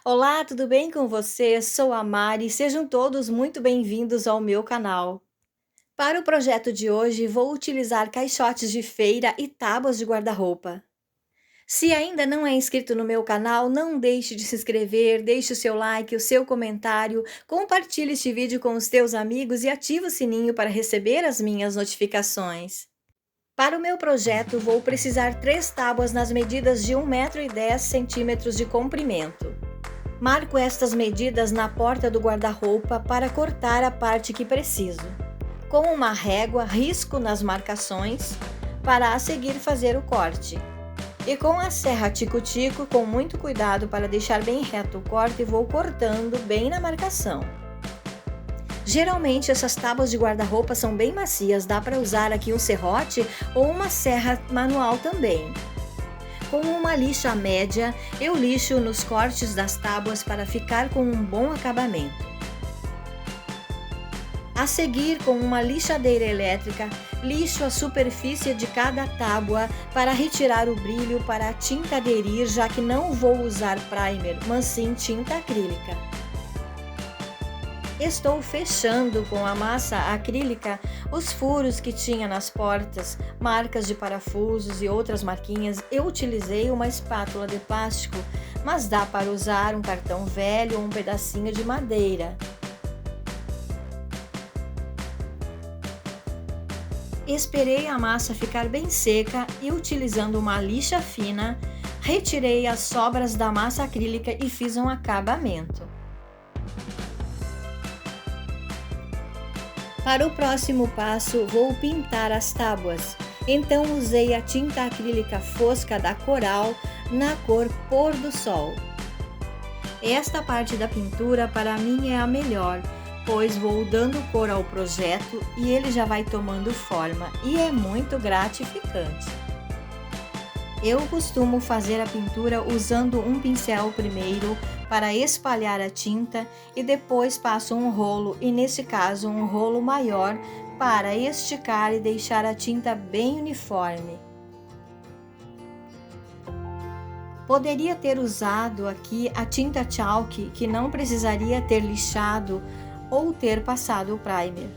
Olá, tudo bem com você? Sou a Mari, sejam todos muito bem-vindos ao meu canal. Para o projeto de hoje, vou utilizar caixotes de feira e tábuas de guarda-roupa. Se ainda não é inscrito no meu canal, não deixe de se inscrever, deixe o seu like, o seu comentário, compartilhe este vídeo com os teus amigos e ative o sininho para receber as minhas notificações. Para o meu projeto, vou precisar 3 tábuas nas medidas de 1,10 m de comprimento. Marco estas medidas na porta do guarda-roupa para cortar a parte que preciso. Com uma régua, risco nas marcações para a seguir fazer o corte. E com a serra tico-tico, com muito cuidado para deixar bem reto o corte, vou cortando bem na marcação. Geralmente essas tábuas de guarda-roupa são bem macias, dá para usar aqui um serrote ou uma serra manual também. Com uma lixa média, eu lixo nos cortes das tábuas para ficar com um bom acabamento. A seguir, com uma lixadeira elétrica, lixo a superfície de cada tábua para retirar o brilho para a tinta aderir, já que não vou usar primer, mas sim tinta acrílica. Estou fechando com a massa acrílica os furos que tinha nas portas, marcas de parafusos e outras marquinhas. Eu utilizei uma espátula de plástico, mas dá para usar um cartão velho ou um pedacinho de madeira. Esperei a massa ficar bem seca e, utilizando uma lixa fina, retirei as sobras da massa acrílica e fiz um acabamento. Para o próximo passo, vou pintar as tábuas. Então usei a tinta acrílica fosca da Coral na cor Pôr do Sol. Esta parte da pintura para mim é a melhor, pois vou dando cor ao projeto e ele já vai tomando forma e é muito gratificante. Eu costumo fazer a pintura usando um pincel primeiro para espalhar a tinta e depois passo um rolo, e nesse caso um rolo maior, para esticar e deixar a tinta bem uniforme. Poderia ter usado aqui a tinta chalk, que não precisaria ter lixado ou ter passado o primer.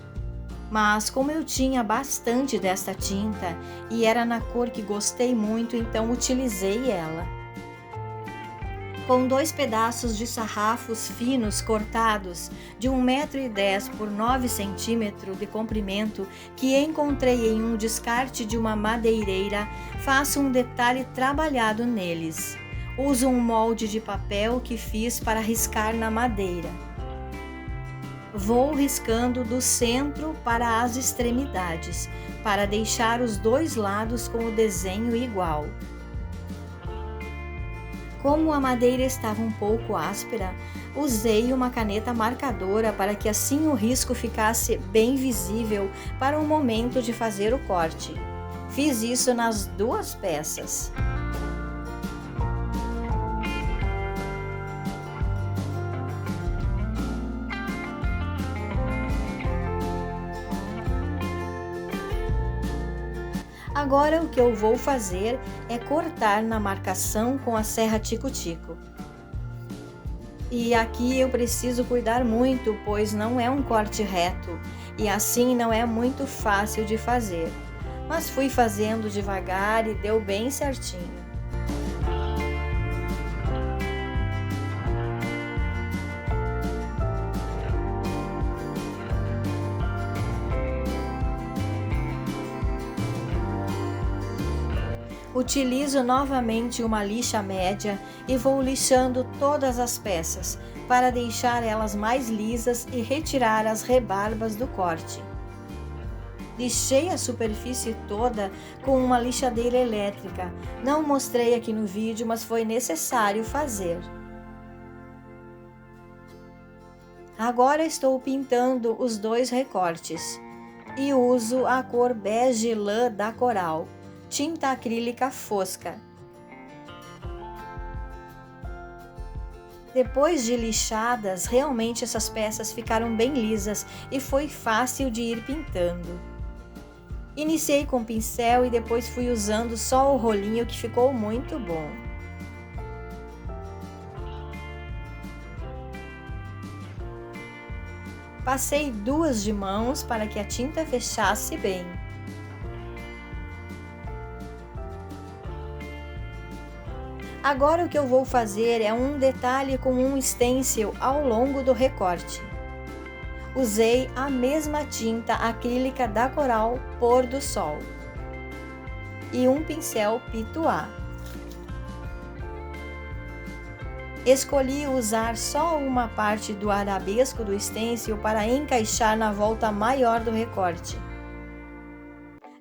Mas como eu tinha bastante desta tinta e era na cor que gostei muito, então utilizei ela. Com 2 pedaços de sarrafos finos cortados de 1,10 m por 9 cm de comprimento que encontrei em um descarte de uma madeireira, faço um detalhe trabalhado neles. Uso um molde de papel que fiz para riscar na madeira. Vou riscando do centro para as extremidades, para deixar os 2 lados com o desenho igual. Como a madeira estava um pouco áspera, usei uma caneta marcadora para que assim o risco ficasse bem visível para o momento de fazer o corte. Fiz isso nas 2 peças. Agora o que eu vou fazer é cortar na marcação com a serra tico-tico. E aqui eu preciso cuidar muito, pois não é um corte reto e assim não é muito fácil de fazer. Mas fui fazendo devagar e deu bem certinho. Utilizo novamente uma lixa média e vou lixando todas as peças para deixar elas mais lisas e retirar as rebarbas do corte. Lixei a superfície toda com uma lixadeira elétrica. Não mostrei aqui no vídeo, mas foi necessário fazer. Agora estou pintando os 2 recortes e uso a cor bege lã da Coral, tinta acrílica fosca. Depois de lixadas, realmente essas peças ficaram bem lisas e foi fácil de ir pintando. Iniciei com pincel e depois fui usando só o rolinho, que ficou muito bom. Passei 2 de mãos para que a tinta fechasse bem. Agora o que eu vou fazer é um detalhe com um stencil ao longo do recorte. Usei a mesma tinta acrílica da Coral Pôr do Sol e um pincel Pituá. Escolhi usar só uma parte do arabesco do stencil para encaixar na volta maior do recorte.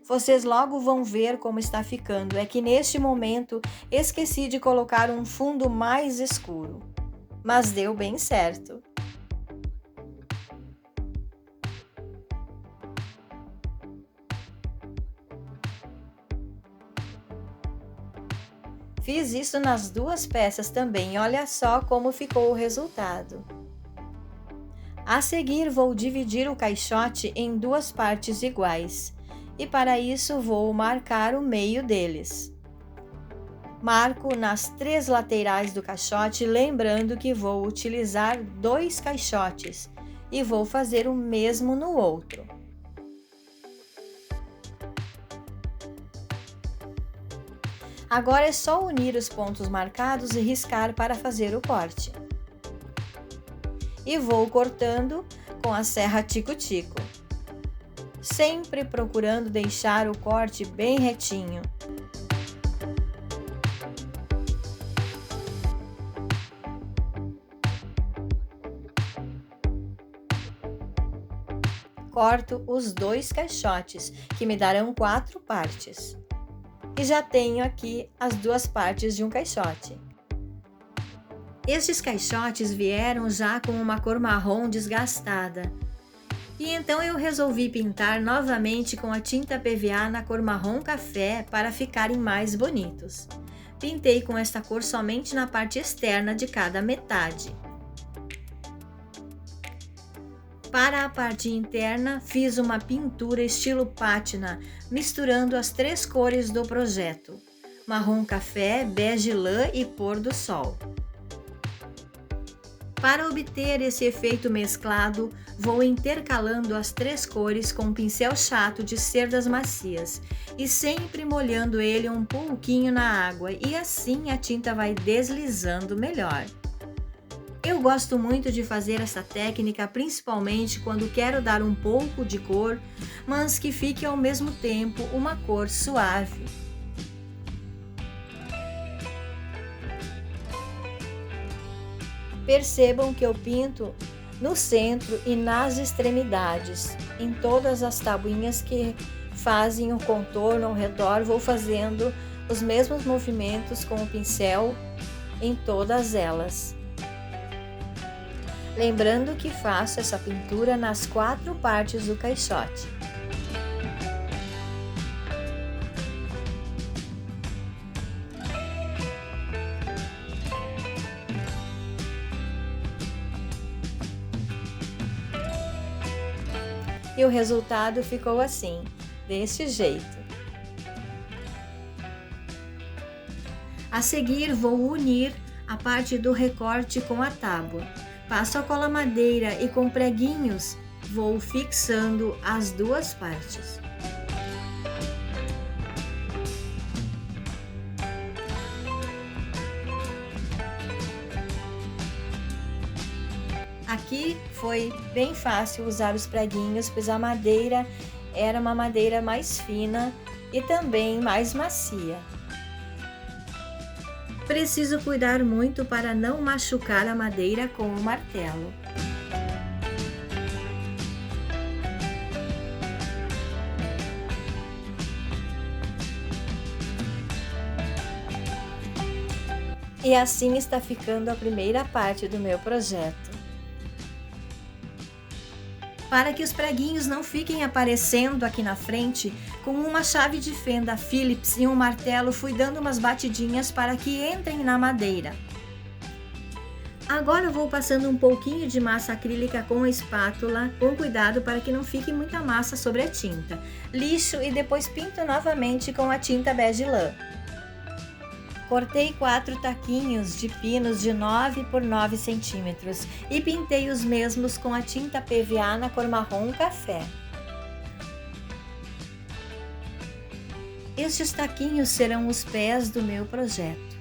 Vocês logo vão ver como está ficando. É que neste momento esqueci de colocar um fundo mais escuro, mas deu bem certo. Fiz isso nas 2 peças também, olha só como ficou o resultado. A seguir vou dividir o caixote em 2 partes iguais. E para isso vou marcar o meio deles. Marco nas 3 laterais do caixote, lembrando que vou utilizar 2 caixotes e vou fazer o mesmo no outro. Agora é só unir os pontos marcados e riscar para fazer o corte. E vou cortando com a serra tico-tico, sempre procurando deixar o corte bem retinho. Corto os 2 caixotes, que me darão 4 partes. E já tenho aqui as 2 partes de um caixote. Estes caixotes vieram já com uma cor marrom desgastada. E então eu resolvi pintar novamente com a tinta PVA na cor marrom café para ficarem mais bonitos. Pintei com esta cor somente na parte externa de cada metade. Para a parte interna, fiz uma pintura estilo pátina, misturando as 3 cores do projeto: marrom café, bege lã e pôr do sol. Para obter esse efeito mesclado, vou intercalando as 3 cores com um pincel chato de cerdas macias e sempre molhando ele um pouquinho na água, e assim a tinta vai deslizando melhor. Eu gosto muito de fazer essa técnica, principalmente quando quero dar um pouco de cor, mas que fique ao mesmo tempo uma cor suave. Percebam que eu pinto no centro e nas extremidades, em todas as tabuinhas que fazem o contorno ao redor, vou fazendo os mesmos movimentos com o pincel em todas elas. Lembrando que faço essa pintura nas 4 partes do caixote. E o resultado ficou assim, desse jeito. A seguir, vou unir a parte do recorte com a tábua. Passo a cola madeira e com preguinhos vou fixando as 2 partes. Aqui foi bem fácil usar os preguinhos, pois a madeira era uma madeira mais fina e também mais macia. Preciso cuidar muito para não machucar a madeira com o martelo. E assim está ficando a primeira parte do meu projeto. Para que os preguinhos não fiquem aparecendo aqui na frente, com uma chave de fenda Phillips e um martelo fui dando umas batidinhas para que entrem na madeira. Agora eu vou passando um pouquinho de massa acrílica com a espátula, com cuidado para que não fique muita massa sobre a tinta. Lixo e depois pinto novamente com a tinta bege lã. Cortei 4 taquinhos de pinos de 9 por 9 centímetros e pintei os mesmos com a tinta PVA na cor marrom café. Estes taquinhos serão os pés do meu projeto.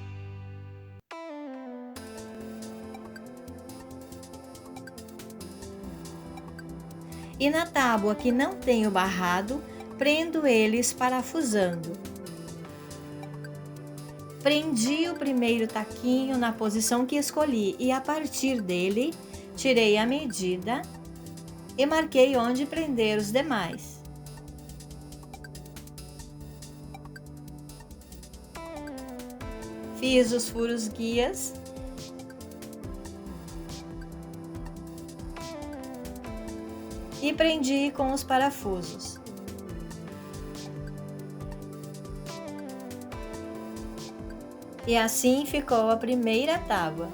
E na tábua que não tenho barrado, prendo eles parafusando. Prendi o primeiro taquinho na posição que escolhi e a partir dele, tirei a medida e marquei onde prender os demais. Fiz os furos guias e prendi com os parafusos. E assim ficou a primeira tábua.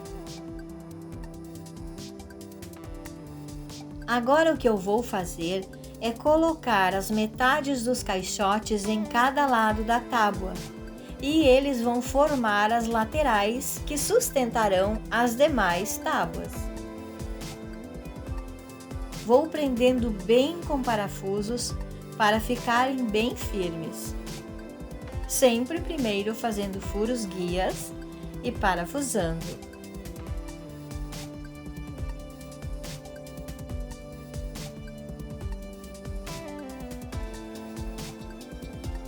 Agora o que eu vou fazer é colocar as metades dos caixotes em cada lado da tábua. E eles vão formar as laterais que sustentarão as demais tábuas. Vou prendendo bem com parafusos para ficarem bem firmes. Sempre primeiro fazendo furos guias e parafusando.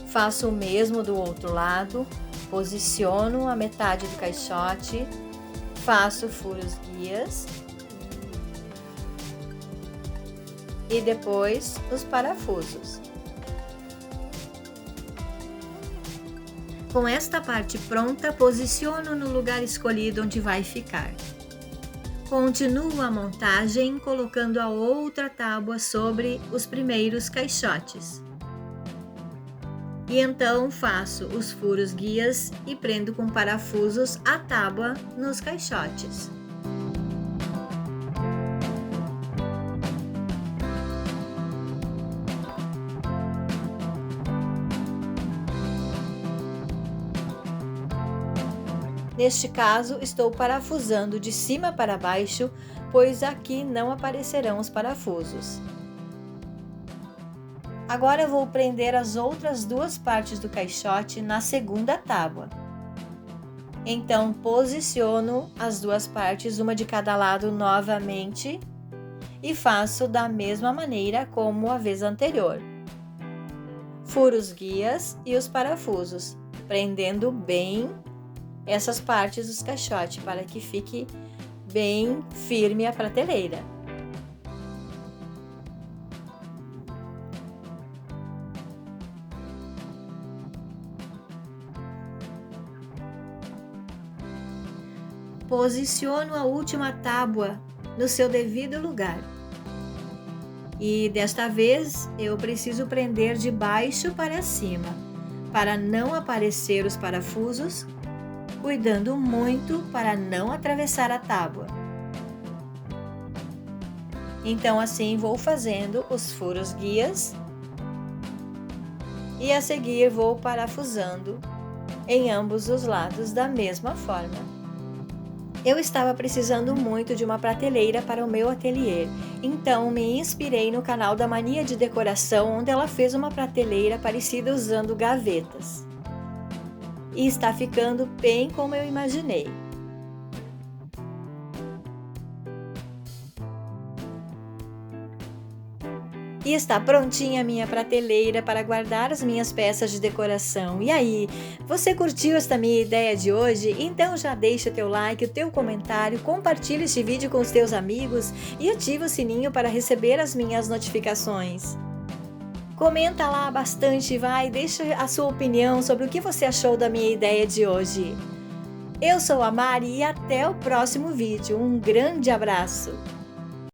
Faço o mesmo do outro lado, posiciono a metade do caixote, faço furos guias e depois os parafusos. Com esta parte pronta, posiciono no lugar escolhido onde vai ficar. Continuo a montagem colocando a outra tábua sobre os primeiros caixotes. E então faço os furos guias e prendo com parafusos a tábua nos caixotes. Neste caso, estou parafusando de cima para baixo, pois aqui não aparecerão os parafusos. Agora vou prender as outras duas partes do caixote na segunda tábua. Então, posiciono as duas partes, uma de cada lado novamente, e faço da mesma maneira como a vez anterior. Furos guias e os parafusos, prendendo bem essas partes dos caixotes para que fique bem firme a prateleira. Posiciono a última tábua no seu devido lugar. E desta vez eu preciso prender de baixo para cima, para não aparecer os parafusos, cuidando muito para não atravessar a tábua. Então assim vou fazendo os furos guias e a seguir vou parafusando em ambos os lados da mesma forma. Eu estava precisando muito de uma prateleira para o meu ateliê, então me inspirei no canal da Mania de Decoração, onde ela fez uma prateleira parecida usando gavetas. E está ficando bem como eu imaginei. E está prontinha a minha prateleira para guardar as minhas peças de decoração. E aí, você curtiu esta minha ideia de hoje? Então já deixa o teu like, o teu comentário, compartilha este vídeo com os teus amigos e ativa o sininho para receber as minhas notificações. Comenta lá bastante, deixa a sua opinião sobre o que você achou da minha ideia de hoje. Eu sou a Mari e até o próximo vídeo. Um grande abraço!